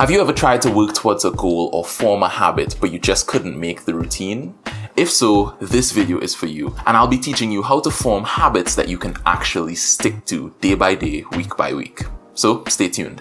Have you ever tried to work towards a goal or form a habit, but you just couldn't make the routine? If so, this video is for you, and I'll be teaching you how to form habits that you can actually stick to day by day, week by week. So stay tuned.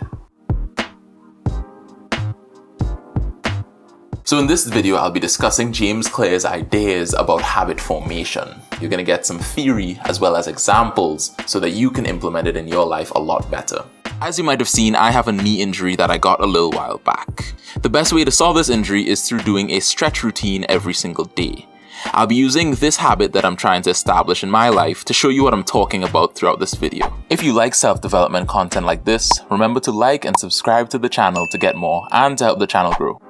So in this video, I'll be discussing James Clear's ideas about habit formation. You're going to get some theory as well as examples so that you can implement it in your life a lot better. As you might have seen, I have a knee injury that I got a little while back. The best way to solve this injury is through doing a stretch routine every single day. I'll be using this habit that I'm trying to establish in my life to show you what I'm talking about throughout this video. If you like self-development content like this, remember to like and subscribe to the channel to get more and to help the channel grow.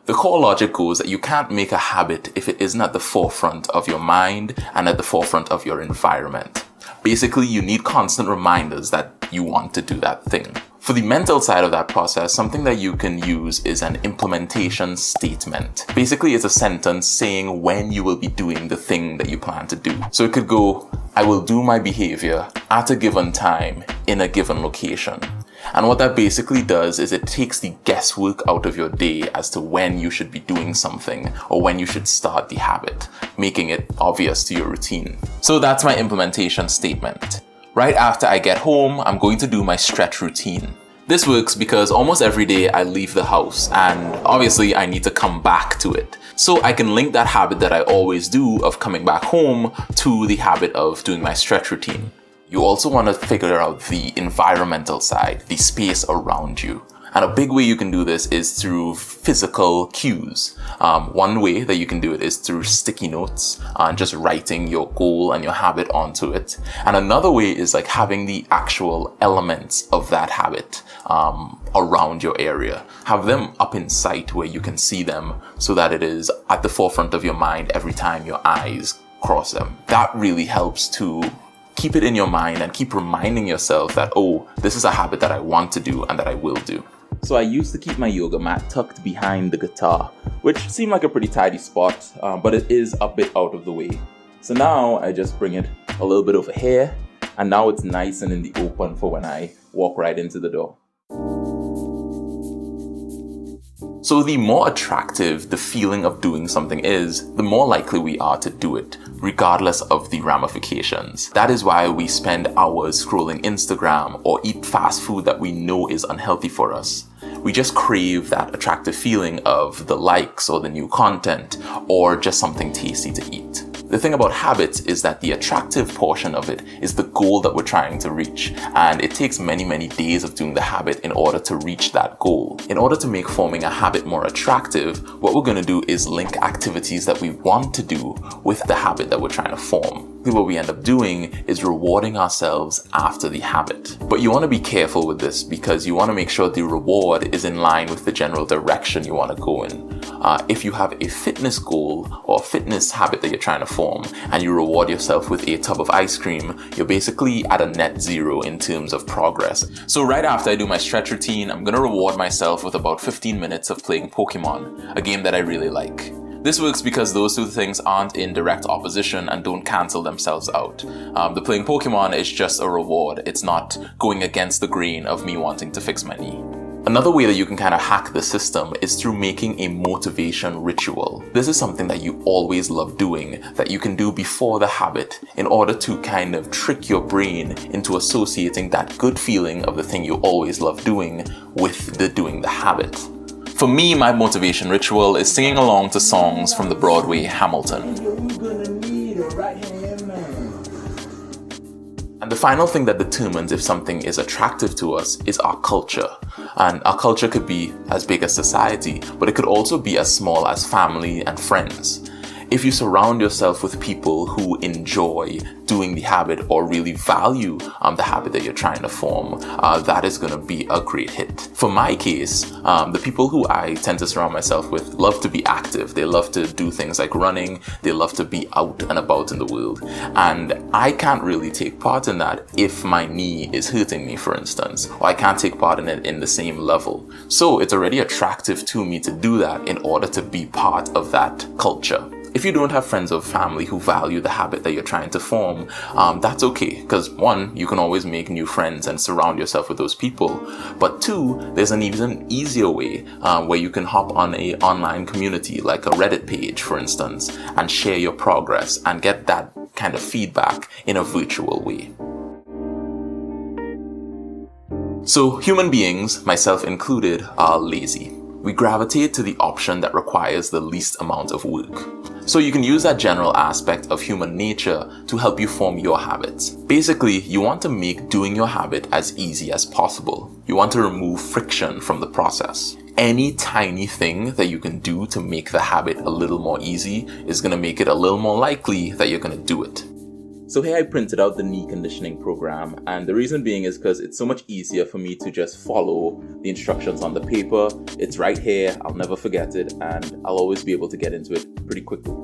The core logic goes that you can't make a habit if it isn't at the forefront of your mind and at the forefront of your environment. Basically, you need constant reminders that you want to do that thing. For the mental side of that process, something that you can use is an implementation statement. Basically, it's a sentence saying when you will be doing the thing that you plan to do. So it could go, I will do my behavior at a given time in a given location. And what that basically does is it takes the guesswork out of your day as to when you should be doing something or when you should start the habit, making it obvious to your routine. So that's my implementation statement. Right after I get home, I'm going to do my stretch routine. This works because almost every day I leave the house and obviously I need to come back to it. So I can link that habit that I always do of coming back home to the habit of doing my stretch routine. You also want to figure out the environmental side, the space around you. And a big way you can do this is through physical cues. One way that you can do it is through sticky notes and just writing your goal and your habit onto it. And another way is like having the actual elements of that habit around your area. Have them up in sight where you can see them so that it is at the forefront of your mind every time your eyes cross them. That really helps to keep it in your mind and keep reminding yourself that, oh, this is a habit that I want to do and that I will do. So I used to keep my yoga mat tucked behind the guitar, which seemed like a pretty tidy spot, but it is a bit out of the way. So now I just bring it a little bit over here, and now it's nice and in the open for when I walk right into the door. So the more attractive the feeling of doing something is, the more likely we are to do it, regardless of the ramifications. That is why we spend hours scrolling Instagram or eat fast food that we know is unhealthy for us. We just crave that attractive feeling of the likes or the new content or just something tasty to eat. The thing about habits is that the attractive portion of it is the goal that we're trying to reach, and it takes many days of doing the habit in order to reach that goal. In order to make forming a habit more attractive, what we're going to do is link activities that we want to do with the habit that we're trying to form. What we end up doing is rewarding ourselves after the habit. But you want to be careful with this because you want to make sure the reward is in line with the general direction you want to go in. If you have a fitness goal or a fitness habit that you're trying to form and you reward yourself with a tub of ice cream, you're basically at a net zero in terms of progress. So right after I do my stretch routine, I'm going to reward myself with about 15 minutes of playing Pokemon, a game that I really like. This works because those two things aren't in direct opposition and don't cancel themselves out. The playing Pokemon is just a reward. It's not going against the grain of me wanting to fix my knee. Another way that you can kind of hack the system is through making a motivation ritual. This is something that you always love doing that you can do before the habit in order to kind of trick your brain into associating that good feeling of the thing you always love doing with doing the habit. For me, my motivation ritual is singing along to songs from the Broadway Hamilton. And the final thing that determines if something is attractive to us is our culture. And our culture could be as big as society, but it could also be as small as family and friends. If you surround yourself with people who enjoy doing the habit or really value the habit that you're trying to form, that is going to be a great hit. For my case, the people who I tend to surround myself with love to be active. They love to do things like running. They love to be out and about in the world. And I can't really take part in that if my knee is hurting me, for instance, or I can't take part in it in the same level. So it's already attractive to me to do that in order to be part of that culture. If you don't have friends or family who value the habit that you're trying to form, that's okay. Because one, you can always make new friends and surround yourself with those people. But two, there's an even easier way where you can hop on a online community like a Reddit page, for instance, and share your progress and get that kind of feedback in a virtual way. So human beings, myself included, are lazy. We gravitate to the option that requires the least amount of work. So you can use that general aspect of human nature to help you form your habits. Basically, you want to make doing your habit as easy as possible. You want to remove friction from the process. Any tiny thing that you can do to make the habit a little more easy is going to make it a little more likely that you're going to do it. So here I printed out the knee conditioning program, and the reason being is because it's so much easier for me to just follow the instructions on the paper. It's right here, I'll never forget it, and I'll always be able to get into it pretty quickly.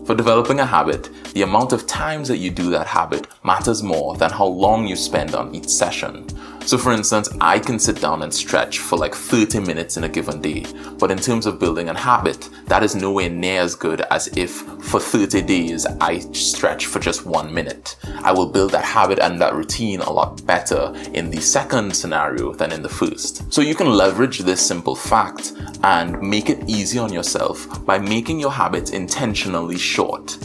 For developing a habit, the amount of times that you do that habit matters more than how long you spend on each session. So for instance, I can sit down and stretch for like 30 minutes in a given day, but in terms of building a habit, that is nowhere near as good as if for 30 days I stretch for just 1 minute. I will build that habit and that routine a lot better in the second scenario than in the first. So you can leverage this simple fact and make it easy on yourself by making your habits intentionally short.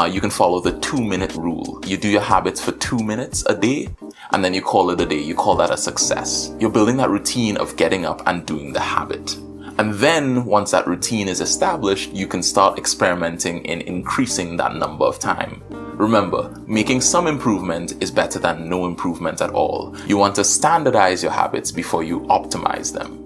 You can follow the 2-minute rule. You do your habits for 2 minutes a day, and then you call it a day. You call that a success. You're building that routine of getting up and doing the habit. And then once that routine is established, you can start experimenting in increasing that number of time. Remember, making some improvement is better than no improvement at all. You want to standardize your habits before you optimize them.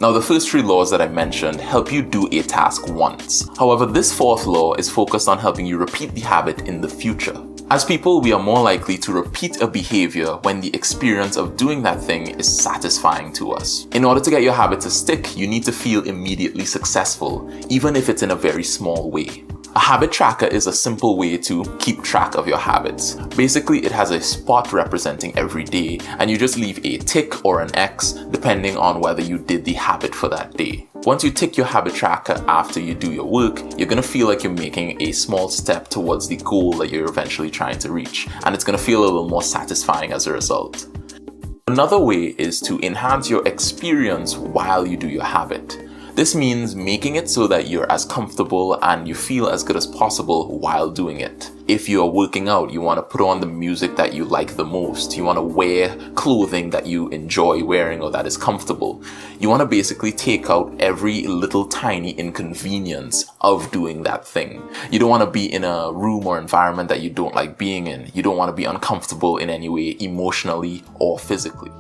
Now, the first 3 laws that I mentioned help you do a task once. However, this 4th law is focused on helping you repeat the habit in the future. As people, we are more likely to repeat a behavior when the experience of doing that thing is satisfying to us. In order to get your habit to stick, you need to feel immediately successful, even if it's in a very small way. A habit tracker is a simple way to keep track of your habits. Basically, it has a spot representing every day, and you just leave a tick or an X depending on whether you did the habit for that day. Once you tick your habit tracker after you do your work, you're going to feel like you're making a small step towards the goal that you're eventually trying to reach, and it's going to feel a little more satisfying as a result. Another way is to enhance your experience while you do your habit. This means making it so that you're as comfortable and you feel as good as possible while doing it. If you're working out, you want to put on the music that you like the most. You want to wear clothing that you enjoy wearing or that is comfortable. You want to basically take out every little tiny inconvenience of doing that thing. You don't want to be in a room or environment that you don't like being in. You don't want to be uncomfortable in any way, emotionally or physically.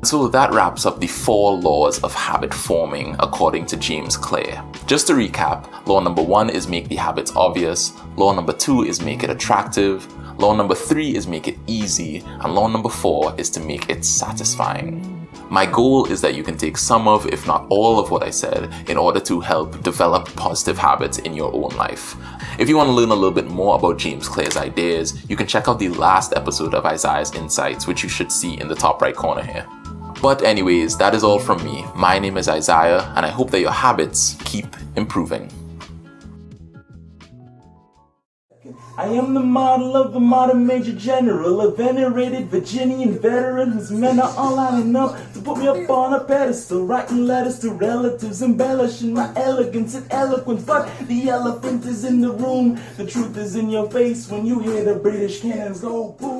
So that wraps up the 4 laws of habit forming according to James Clear. Just to recap, law number 1 is make the habits obvious, law number 2 is make it attractive, law number 3 is make it easy, and law number 4 is to make it satisfying. My goal is that you can take some of, if not all of what I said in order to help develop positive habits in your own life. If you want to learn a little bit more about James Clear's ideas, you can check out the last episode of Isaiah's Insights, which you should see in the top right corner here. But anyways, that is all from me. My name is Isaiah, and I hope that your habits keep improving. I am the model of a modern major general, a venerated Virginian veteran whose men are all out enough to put me up on a pedestal, writing letters to relatives, embellishing my elegance and eloquence. But the elephant is in the room, the truth is in your face when you hear the British cannons go boom.